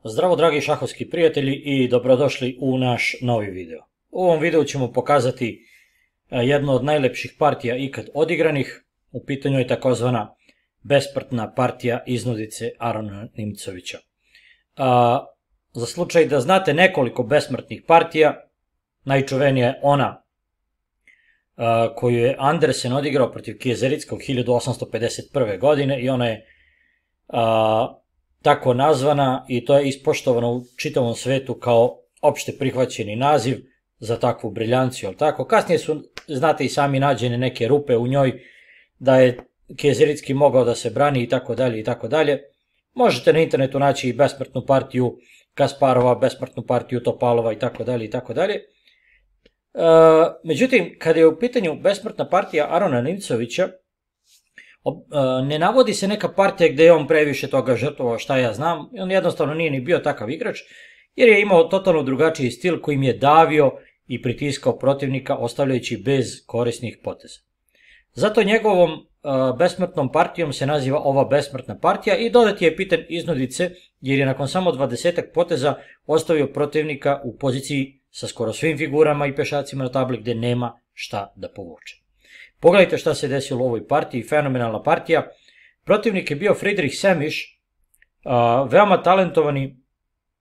Zdravo dragi šahovski prijatelji i dobrodošli u naš novi video. U ovom videu ćemo pokazati jednu od najlepših partija ikad odigranih. U pitanju je takozvana besmrtna partija iznudice Arona Nimcovića. Za slučaj da znate nekoliko besmrtnih partija, najčuvenija je ona koju je Andersen odigrao protiv Kjesericka u 1851. godine i ona je tako nazvana i to je ispoštovano u čitavom svetu kao opšte prihvaćeni naziv za takvu briljanciju, ali tako? Kasnije su, znate i sami, nađene neke rupe u njoj da je Kjesericki mogao da se brani i tako dalje i tako dalje. Možete na internetu naći i besmrtnu partiju Kasparova, besmrtnu partiju Topalova i tako dalje i tako dalje. Međutim, kada je u pitanju besmrtna partija Arona Nimcovića, ne navodi se neka partija gde je on previše toga žrtvovao, šta ja znam, on jednostavno nije ni bio takav igrač, jer je imao totalno drugačiji stil kojim je davio i pritiskao protivnika ostavljajući bez korisnih poteza. Zato njegovom besmrtnom partijom se naziva ova besmrtna partija i dodati je epitet iznudice jer je nakon samo 20 poteza ostavio protivnika u poziciji sa skoro svim figurama i pešacima na tabli gde nema šta da povuče. Pogledajte šta se desilo u ovoj partiji, fenomenalna partija. Protivnik je bio Friedrich Semiš, veoma talentovani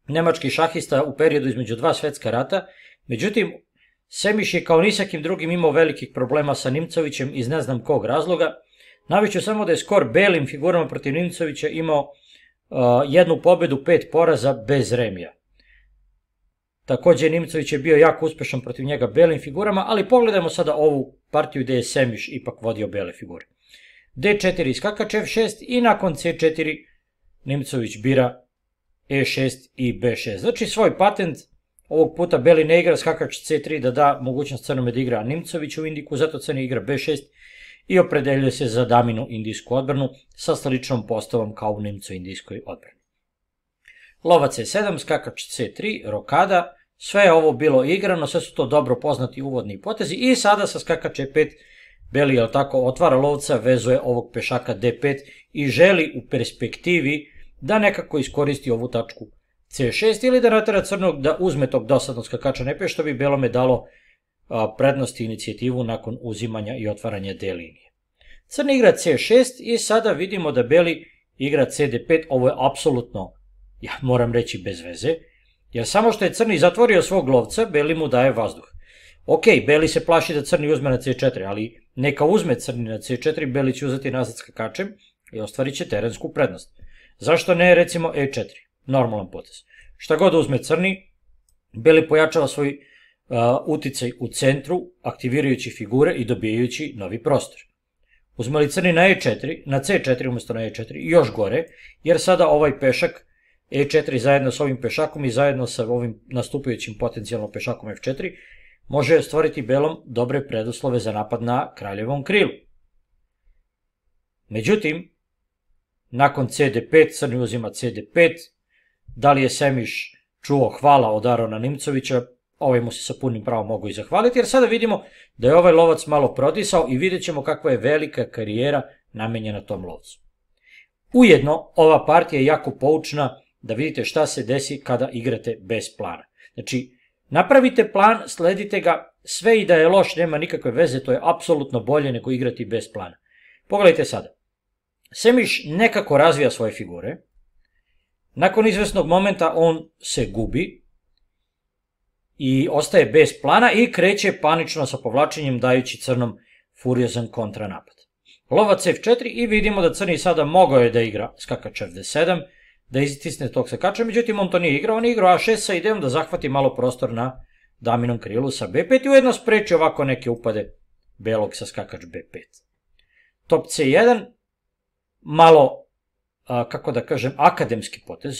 nemački šahista u periodu između dva svetska rata. Međutim, Semiš je kao ni sa kim drugim imao velikih problema sa Nimcovićem iz ne znam kog razloga. Naviću samo da je skor belim figurama protiv Nimcovića imao jednu pobedu, 5 poraza bez remija. Također Nimcović je bio jako uspešan protiv njega belim figurama, ali pogledajmo sada ovu partiju gde je Semiš ipak vodio bele figure. D4 skakač F6 i nakon C4 Nimcović bira E6 i B6. Znači svoj patent, ovog puta beli ne igra skakač C3 da da mogućnost crnome da igra Nimcović u indiku, zato crni igra B6 i opredeljuje se za daminu indijsku odbranu sa sličnom postavom kao u Nimco-indijskoj odbrani. Lova C7, skakač C3, rokada, sve je ovo bilo igrano, sve su to dobro poznati uvodni potezi i sada sa skakač E5 beli, jel tako, otvara lovca, vezuje ovog pešaka D5 i želi u perspektivi da nekako iskoristi ovu tačku C6 ili da natera crnog da uzme tog dosadnog skakača N5 što bi belome dalo prednost i inicijativu nakon uzimanja i otvaranja D linije. Crni igra C6 i sada vidimo da beli igra CD5, ovo je apsolutno, ja moram reći, bez veze, jer samo što je crni zatvorio svog lovca, beli mu daje vazduh. Ok, beli se plaši da crni uzme na C4, ali neka uzme crni na C4, beli će uzeti nazad skakačem i ostvarit će terensku prednost. Zašto ne, recimo, E4, normalan potez. Šta god uzme crni, beli pojačava svoj uticaj u centru, aktivirajući figure i dobijajući novi prostor. Uzme li crni na E4, na C4 umjesto na E4, još gore, jer sada ovaj pešak E4 zajedno s ovim pešakom i zajedno sa ovim nastupajućim potencijalno pešakom F4 može stvoriti belom dobre preduslove za napad na kraljevom krilu. Međutim, nakon CD5 crni uzima CD5, da li je Semiš čuo hvala od Arona Nimcovića, ovaj mu se sa punim pravom mogu i zahvaliti, jer sada vidimo da je ovaj lovac malo prodisao i vidjet ćemo kakva je velika karijera namenjena tom lovcu. Ujedno, ova partija je jako poučna da vidite šta se desi kada igrate bez plana. Znači, napravite plan, sledite ga, sve i da je loš, nema nikakve veze, to je apsolutno bolje nego igrati bez plana. Pogledajte sada. Semiš nekako razvija svoje figure, nakon izvesnog momenta on se gubi i ostaje bez plana i kreće panično sa povlačenjem dajući crnom furiozan kontranapad. Lovac F4 i vidimo da crni sada mogao je da igra skakač Fd7, da iztisne tog skakača, međutim on to nije igrao, on je igrao A6 sa idejom da zahvati malo prostor na daminom krilu sa B5 i ujedno spreči ovako neke upade belog sa skakač B5. Top C1, malo, kako da kažem, akademski potez,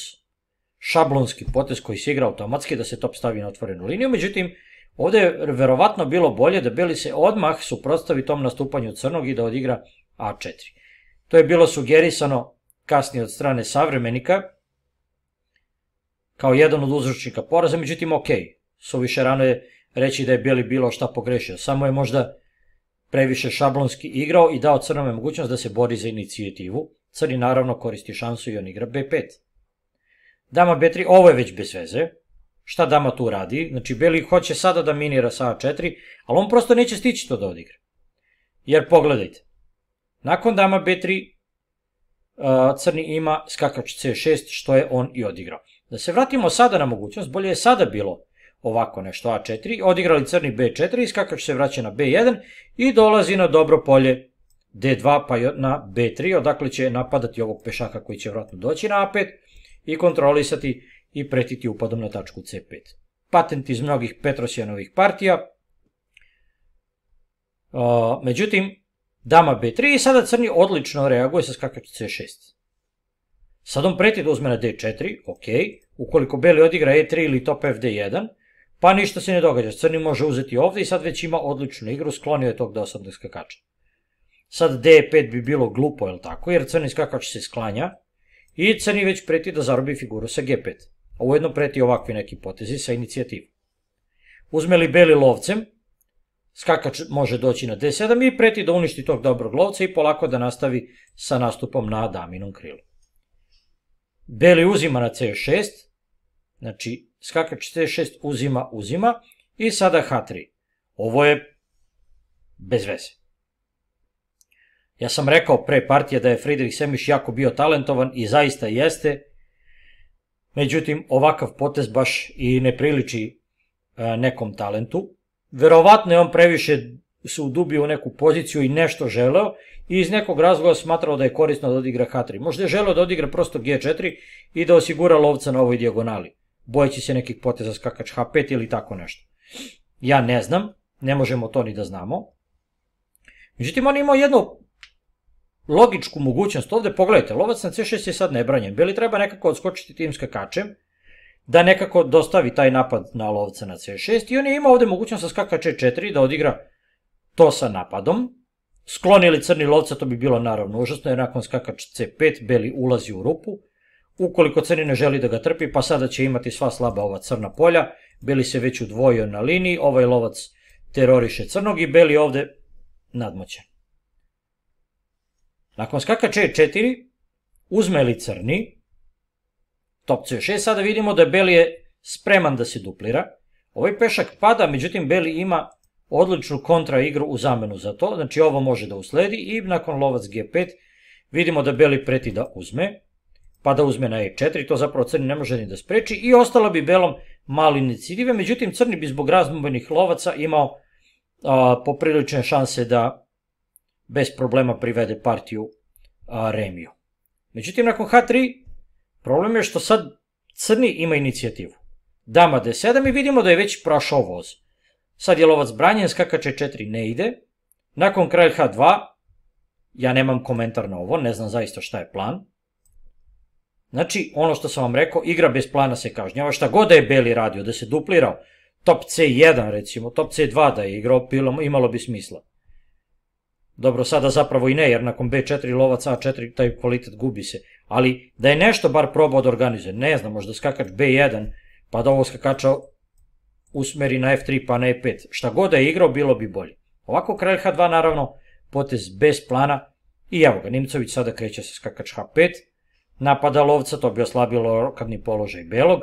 šablonski potez koji se igra automatski da se top stavi na otvorenu liniju, međutim ovdje je verovatno bilo bolje da beli se odmah suprotstavi tom nastupanju crnog i da odigra A4. To je bilo sugerisano kasnije od strane savremenika kao jedan od uzročnika poraza, međutim ok, suviše rano je reći da je beli bilo šta pogrešio, samo je možda previše šablonski igrao i dao crnome mogućnost da se bori za inicijativu. Crni naravno koristi šansu i on igra B5. Dama B3, ovo je već bez veze. Šta dama tu radi? Znači, beli hoće sada da minira sa A4, ali on prosto neće stići to da odigra. Jer pogledajte, nakon dama B3, crni ima skakač C6, što je on i odigrao. Da se vratimo sada na mogućnost, bolje je sada bilo ovako nešto A4, odigrali crni B4 i skakač se vraća na B1 i dolazi na dobro polje D2 pa na B3, odakle će napadati ovog pešaka koji će vratno doći na A5 i kontrolisati i pretiti upadom na tačku C5. Patent iz mnogih Petrosjanovih partija. Međutim, dama B3 i sada crni odlično reaguje sa skakač C6. Sad on preti da uzme na D4, ok, ukoliko beli odigra E3 ili top FD1, pa ništa se ne događa, crni može uzeti ovde i sad već ima odličnu igru, sklonio je tog do 8 skakača. Sad D5 bi bilo glupo, jel tako, jer crni skakač se sklanja i crni već preti da zarobi figuru sa G5, a ujedno preti ovakvi neki potezi sa inicijativom. Uzme li beli lovcem, skakač može doći na D7 i preti da uništi tog dobrog lovca i polako da nastavi sa nastupom na daminom krilu. Beli uzima na C6, znači skakač C6 uzima i sada H3. Ovo je bez veze. Ja sam rekao pre partije da je Friedrich Semiš jako bio talentovan i zaista jeste, međutim ovakav potez baš i ne priliči nekom talentu. Verovatno je on previše se udubio u neku poziciju i nešto želeo i iz nekog razloga smatrao da je korisno da odigra H3. Možda je želeo da odigra prosto G4 i da osigura lovca na ovoj dijagonali, bojeći se nekih poteza skakač H5 ili tako nešto. Ja ne znam, ne možemo to ni da znamo. Međutim, on je imao jednu logičku mogućnost. Ovde pogledajte, lovac na C6 je sad nebranjen. Beli treba nekako odskočiti tim skakačem, da nekako dostavi taj napad na lovca na C6 i on je imao ovde mogućnost sa skakač E4 da odigra to sa napadom. Sklonili crni lovca, to bi bilo naravno užasno, jer nakon skakač C5 beli ulazi u rupu. Ukoliko crni ne želi da ga trpi, pa sada će imati sva slaba ova crna polja. Beli se već udvojio na liniji, ovaj lovac teroriše crnog i beli ovde nadmoćen. Nakon skakač E4 uzme li crni top C6, sada vidimo da beli je spreman da se duplira. Ovaj pešak pada, međutim beli ima odličnu kontra igru u zamenu za to, znači ovo može da usledi i nakon lovac G5 vidimo da beli preti da uzme, pa da uzme na E4, to zapravo crni ne može ni da spreči i ostala bi belom mali inicijative, međutim crni bi zbog razmobenih lovaca imao poprilične šanse da bez problema privede partiju remiju. Međutim, nakon H3 problem je što sad crni ima inicijativu. Dama D7 i vidimo da je već prošao voz. Sad je lovac branjen, skakač E4 ne ide. Nakon kralj H2, ja nemam komentar na ovo, ne znam zaista šta je plan. Znači, ono što sam vam rekao, igra bez plana se kažnjava. Šta god da je beli radio, da se duplirao, top C1 recimo, top C2 da je igrao, imalo bi smisla. Dobro, sada zapravo i ne, jer nakon B4 lovac A4 taj kvalitet gubi se. Ali da je nešto bar probao da organizuje, ne znam, možda skakač B1, pa da ovo skakača usmeri na F3 pa na E5. Šta god da je igrao, bilo bi bolje. Ovako kralj H2 naravno, potez bez plana i evo ga, Nimcović sada kreće sa skakač H5, napada lovca, to bi oslabilo rokadni položaj belog.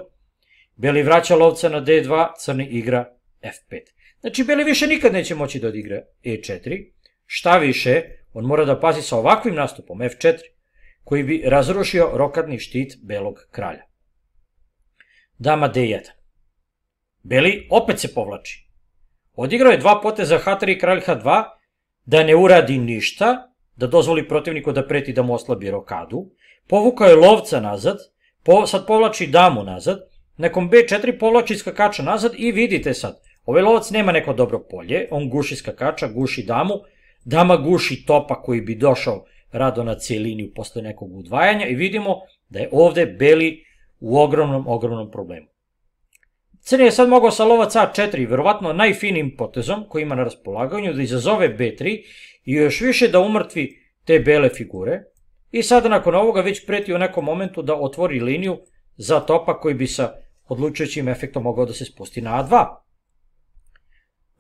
Beli vraća lovca na D2, crni igra F5. Znači, beli više nikad neće moći da odigra E4. Šta više, on mora da pazi sa ovakvim nastupom F4, koji bi razrušio rokadni štit belog kralja. Dama D1. Beli opet se povlači. Odigrao je dva poteza H3 i kralj H2, da ne uradi ništa, da dozvoli protivniku da preti da mu oslabi rokadu. Povukao je lovca nazad, sad povlači damu nazad, nakon B4 povlači skakača nazad i vidite sad, ovaj lovac nema neko dobro polje, on guši skakača, guši damu, dama guši topa koji bi došao rado na C liniju posle nekog udvajanja i vidimo da je ovde beli u ogromnom problemu. Crni je sad mogao sa lovac A4, verovatno najfinijim potezom koji ima na raspolaganju, da izazove B3 i još više da umrtvi te bele figure. I sada nakon ovoga već preti u nekom momentu da otvori liniju za topa koji bi sa odlučujućim efektom mogao da se spusti na A2.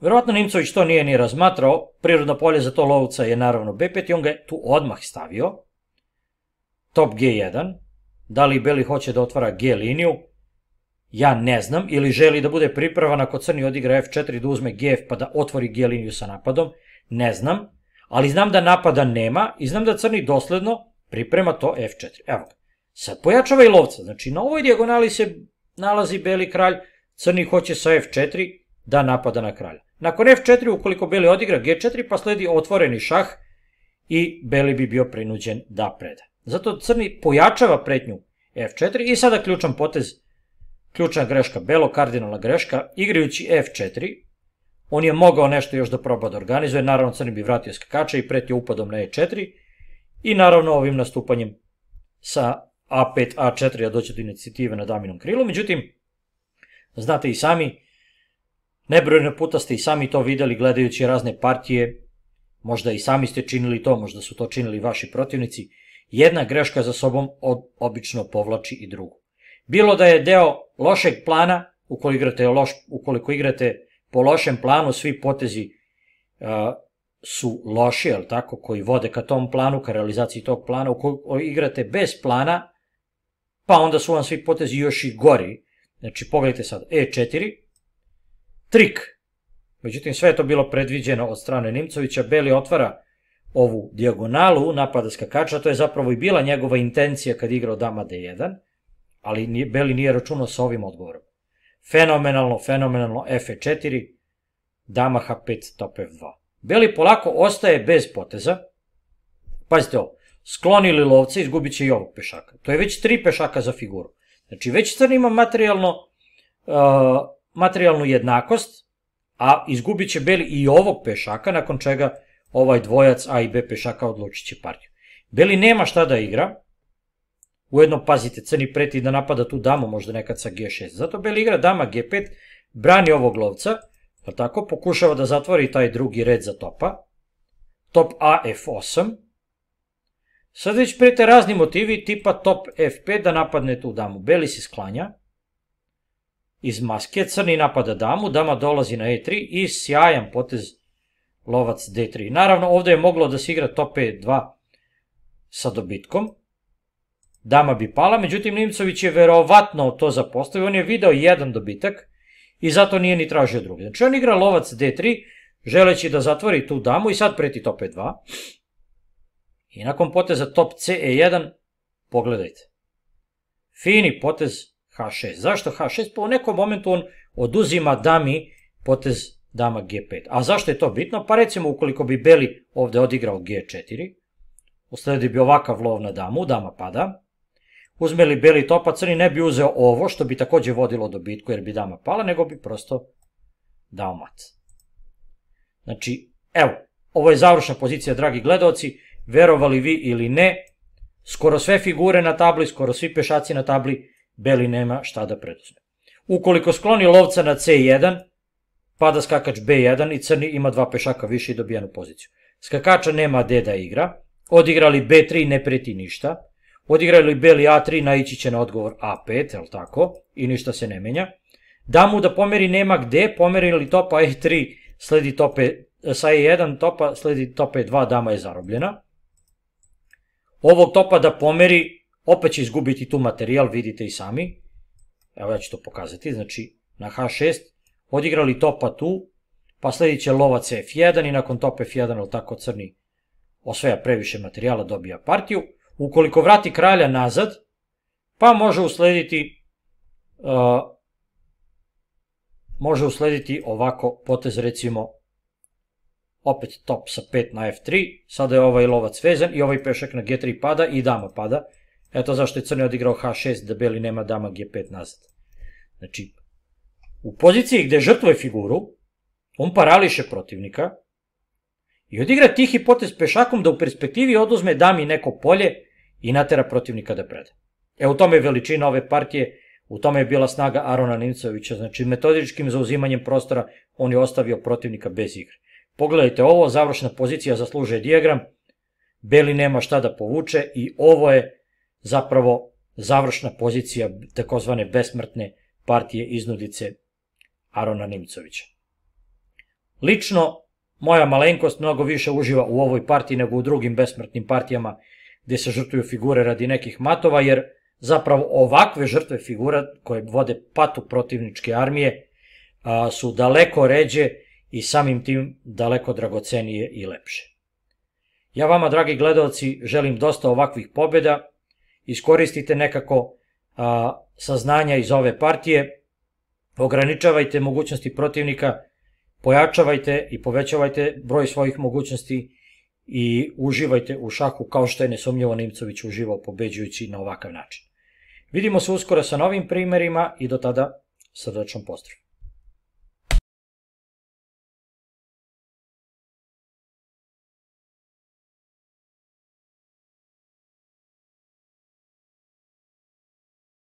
Verovatno Nimcović to nije ni razmatrao, prirodno polje za to lovca je naravno B5 i on ga je tu odmah stavio. Top G1, Da li beli hoće da otvara G liniju, ja ne znam, ili želi da bude pripravan ako crni odigra F4 da uzme Gf pa da otvori G liniju sa napadom, ne znam, ali znam da napada nema i znam da crni dosledno priprema to F4. Evo ga, sad pojačava i lovca, znači na ovoj dijagonali se nalazi beli kralj, crni hoće sa F4 da napada na kralja. Nakon F4 ukoliko beli odigra G4 pa sledi otvoreni šah i beli bi bio prinuđen da preda. Zato crni pojačava pretnju F4 i sada ključan potez, ključna greška belog, kardinalna greška, igrajući F4, on je mogao nešto još da proba da organizuje, naravno crni bi vratio skakača i pretio upadom na E4 i naravno ovim nastupanjem sa A5, A4 da dođe do inicijative na daminom krilu, međutim, znate i sami, nebrojeno puta ste i sami to videli gledajući razne partije, možda i sami ste činili to, možda su to činili vaši protivnici, jedna greška za sobom obično povlači i drugu. Bilo da je deo lošeg plana, ukoliko igrate po lošem planu, svi potezi su loši, jel tako, koji vode ka tom planu, ka realizaciji tog plana, ukoliko igrate bez plana, pa onda su vam svi potezi još i gori. Znači, pogledajte sad, E4, trik. Međutim, sve je to bilo predviđeno od strane Nimcovića, beli otvara ovu dijagonalu napada skakača, to je zapravo i bila njegova intencija kad igrao dama D1, ali beli nije računao sa ovim odgovorom. Fenomenalno, F4, dama H5, top F2. Beli polako ostaje bez poteza. Pazite ovo, sklonili lovca, izgubit će i ovog pešaka. To je već 3 pešaka za figuru. Znači, već crni ima materijalnu jednakost, a izgubit će beli i ovog pešaka, nakon čega ovaj dvojac A i B pešaka odlučit će partiju. Beli nema šta da igra, ujedno, pazite, crni preti da napada tu damu, možda nekad sa G6. Zato beli igra dama G5, brani ovog lovca, pa tako, pokušava da zatvori taj drugi red za topa. Top A, F8. Sad već prete razni motivi, tipa top F5 da napadne tu damu. Beli se sklanja iz maske, crni napada damu, dama dolazi na E3 i sjajan potez lovac D3. Naravno, ovde je moglo da se igra top E2 sa dobitkom. Dama bi pala, međutim Nimcović je verovatno to zapostavio, on je video jedan dobitak i zato nije ni tražio drugi. Znači on igra lovac D3, želeći da zatvori tu damu i sad preti top E2. I nakon poteza top C E1, pogledajte. Fini potez H6. Zašto H6? Pa u nekom momentu on oduzima dami potez dama G5. A zašto je to bitno? Pa recimo ukoliko bi beli ovde odigrao G4, usledi bi ovakav lov na damu, dama pada. Uzme li beli topa, crni ne bi uzeo ovo, što bi takođe vodilo do bitku jer bi dama pala, nego bi prosto dao mat. Znači, evo, ovo je završna pozicija, dragi gledaoci, verovali vi ili ne, skoro sve figure na tabli, skoro svi pešaci na tabli, beli nema šta da preduzme. Ukoliko skloni lovca na C1, pada skakač B1 i crni ima 2 pešaka više i dobijanu poziciju. Skakača nema D da igra, odigrali B3 ne preti ništa, odigrali beli A3 naići će na odgovor A5, jel tako, i ništa se ne menja. Damu da pomeri nema gde, pomerili topa E3 sledi sa E1 topa sledi top E2, dama je zarobljena. Ovog topa da pomeri, opet će izgubiti tu materijal, vidite i sami. Evo ja ću to pokazati, znači na H6 odigrali topa tu, pa sledi će lovac F1 i nakon top F1, jel tako, crni osvaja previše materijala, dobija partiju. Ukoliko vrati kralja nazad, pa može uslediti ovako potez, recimo opet top sa 5 na F3, sada je ovaj lovac vezan i ovaj pešak na G3 pada i dama pada. Eto zašto je crni odigrao H6 da beli nema dama G5 nazad. Znači, u poziciji gde žrtvuje figuru, on parališe protivnika i odigra tihi potez pešakom da u perspektivi oduzme dami neko polje i natera protivnika da preda. U tome je veličina ove partije, u tome je bila snaga Arona Nimcovića, znači metodičkim zauzimanjem prostora on je ostavio protivnika bez igre. Pogledajte ovo, završna pozicija zaslužuje dijagram, beli nema šta da povuče i ovo je zapravo završna pozicija takozvane besmrtne partije iznudice Arona Nimcovića. Lično, moja malenkost mnogo više uživa u ovoj partiji nego u drugim besmrtnim partijama gde se žrtvuju figure radi nekih matova, jer zapravo ovakve žrtve figura koje vode patu protivničke armije su daleko ređe i samim tim daleko dragocenije i lepše. Ja vama, dragi gledalci, želim dosta ovakvih pobjeda, iskoristite nekako saznanja iz ove partije, ograničavajte mogućnosti protivnika, pojačavajte i povećavajte broj svojih mogućnosti i uživajte u šahu kao što je nesumnjivo Nimcović uživao pobeđujući na ovakav način. Vidimo se uskoro sa novim primerima i do tada srdačan pozdrav.